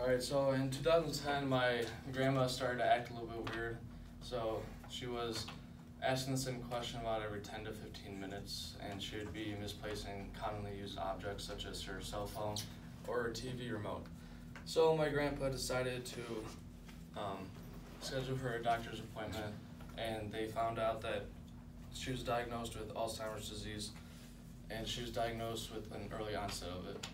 Alright, so in 2010, my grandma started to act a little bit weird. So she was asking the same question about every 10 to 15 minutes, and she would be misplacing commonly used objects such as her cell phone or her TV remote. So my grandpa decided to schedule her a doctor's appointment, and they found out that she was diagnosed with Alzheimer's disease, and she was diagnosed with an early onset of it.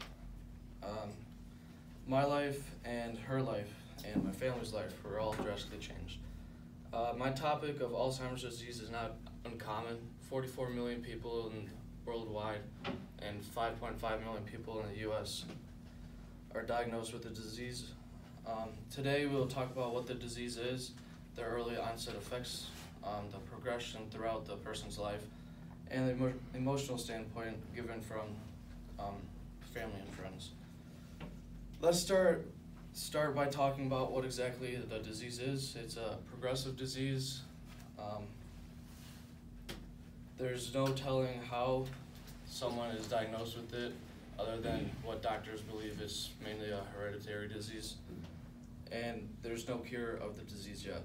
My life and her life and my family's life were all drastically changed. My topic of Alzheimer's disease is not uncommon. 44 million people worldwide and 5.5 million people in the US are diagnosed with the disease. Today we'll talk about what the disease is, the early onset effects, the progression throughout the person's life, and the emotional standpoint given from family and friends. Let's start by talking about what exactly the disease is. It's a progressive disease. There's no telling how someone is diagnosed with it other than what doctors believe is mainly a hereditary disease. And there's no cure of the disease yet.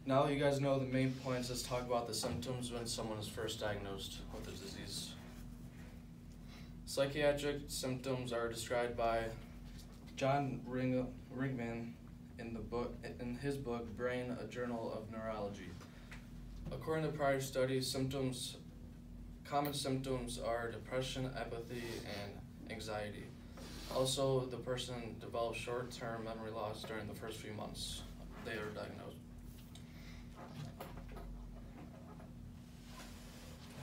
Now that you guys know the main points, let's talk about the symptoms when someone is first diagnosed with the disease. Psychiatric symptoms are described by John Ringman in his book, Brain, a Journal of Neurology. According to prior studies, common symptoms are depression, apathy, and anxiety. Also, the person develops short-term memory loss during the first few months they are diagnosed.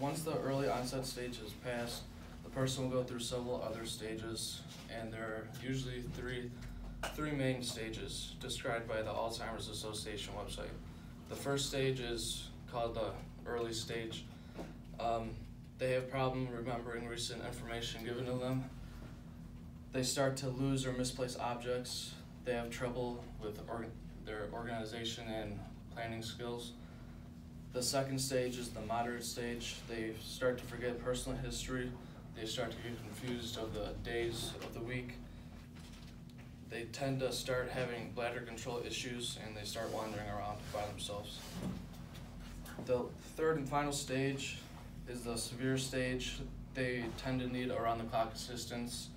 Once the early onset stage is passed, the person will go through several other stages, and there are usually three main stages described by the Alzheimer's Association website. The first stage is called the early stage. They have problem remembering recent information given to them. They start to lose or misplace objects. They have trouble with their organization and planning skills. The second stage is the moderate stage. They start to forget personal history. They start to get confused of the days of the week. They tend to start having bladder control issues, and they start wandering around by themselves. The third and final stage is the severe stage. They tend to need around-the-clock assistance.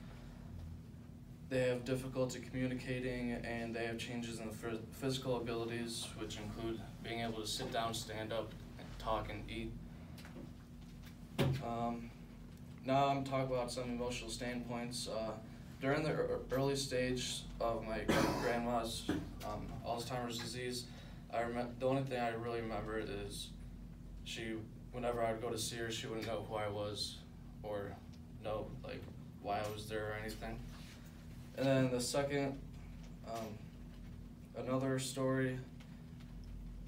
They have difficulty communicating, and they have changes in the physical abilities, which include being able to sit down, stand up, talk, and eat. Now I'm talking about some emotional standpoints. During the early stage of my grandma's Alzheimer's disease, the only thing I really remember is whenever I would go to see her, she wouldn't know who I was or know why I was there or anything. And then the second, another story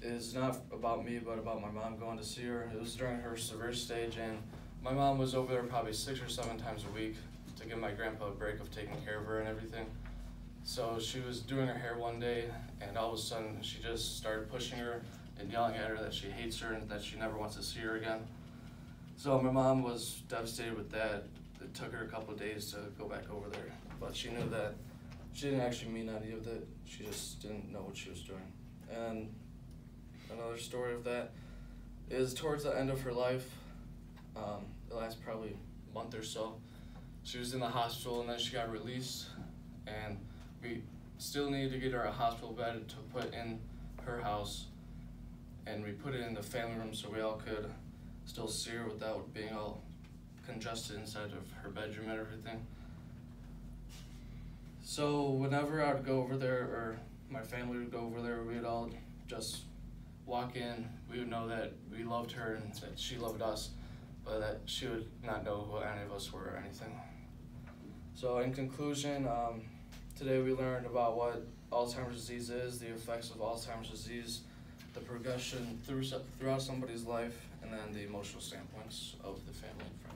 is not about me, but about my mom going to see her. It was during her severe stage, and my mom was over there probably 6 or 7 times a week to give my grandpa a break of taking care of her and everything. So she was doing her hair one day, and all of a sudden she just started pushing her and yelling at her that she hates her and that she never wants to see her again. So my mom was devastated with that. It took her a couple of days to go back over there, but she knew that she didn't actually mean any of it. She just didn't know what she was doing. And another story of that is towards the end of her life, the last probably month or so, she was in the hospital, and then she got released, and we still needed to get her a hospital bed to put in her house, and we put it in the family room so we all could still see her without being all congested inside of her bedroom and everything. So whenever I would go over there, or my family would go over there, we would all just walk in. We would know that we loved her and that she loved us, but that she would not know who any of us were or anything. So in conclusion, today we learned about what Alzheimer's disease is, the effects of Alzheimer's disease, the progression throughout somebody's life, and then the emotional standpoints of the family and friends.